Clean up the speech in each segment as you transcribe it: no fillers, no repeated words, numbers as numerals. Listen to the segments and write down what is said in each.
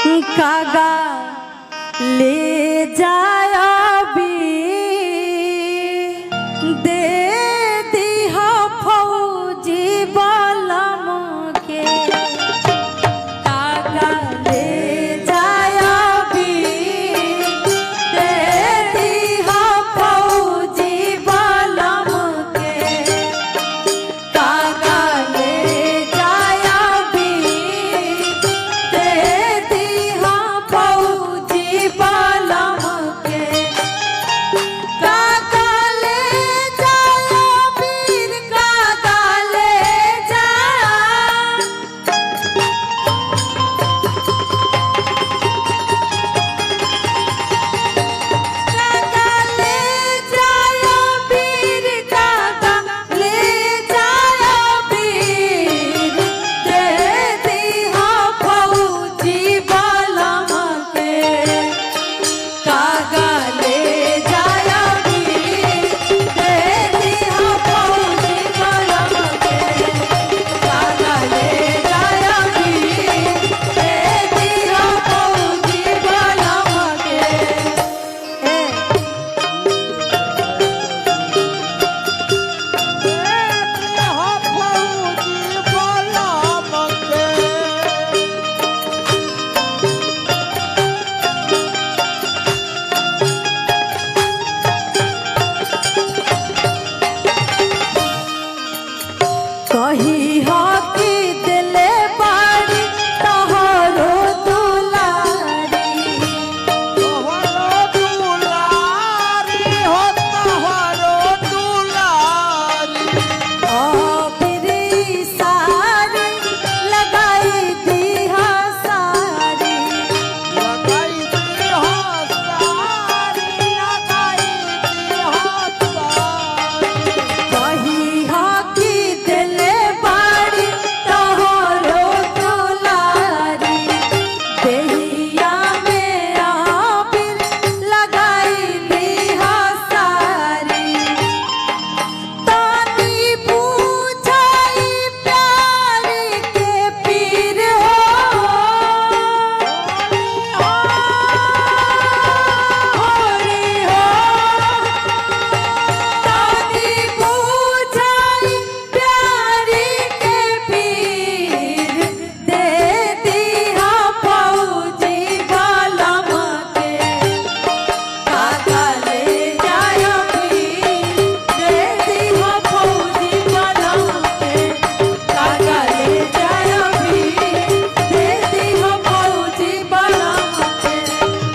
कागा ले जाया भी दे दी हो फौजी बलम के कागा ले जाया भी दे दी हो फौजी बलम के कागा ले जाया भी दे दी हो फौजी बलम के कागा ले जाया वीर कागा ले जाया कागा ले जाया वीर कागा ले जाया वीर दे दी हो फौजी बलम के कागा ले जाया वीर दे दी हो फौजी बलम के कागा ले जाया वीर दे दी हो फौजी बलम के कही हो कि दिले बाड़ी तोहरो दुलारी बिरी सारी लगाई दी हो सारी कही हो कि दिले बाड़ी तोहरो दुलारी देहिया में आबिर लगाई दी हो सारी तानी पूछाई प्यार के पीर होरी हो तानी पूछाई प्यार के पीर दे दी हो फौजी बलम के कागा ले जाया वीर दे दी हो फौजी बलम के कागा ले जाया वीर दे दी हो फौजी बलम के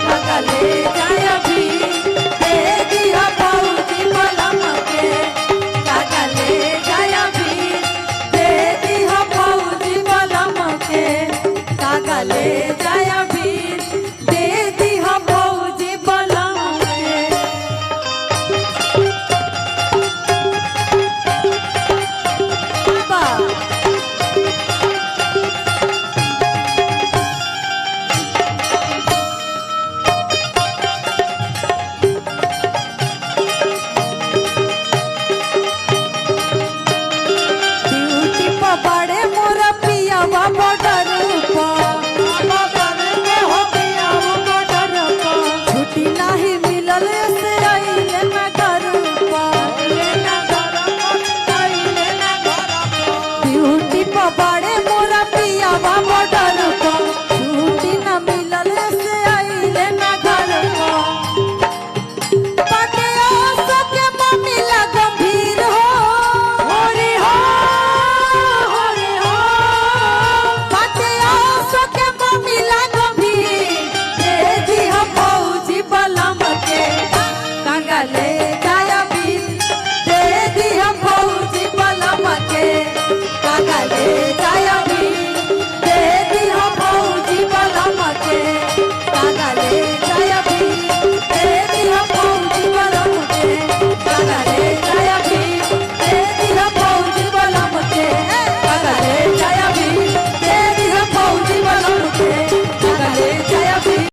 कागा ले जाया वीर दे दी हो फौजी बलम के कागा ले जाया वीर दे दी हो फौजी बलम के कागा ले जाया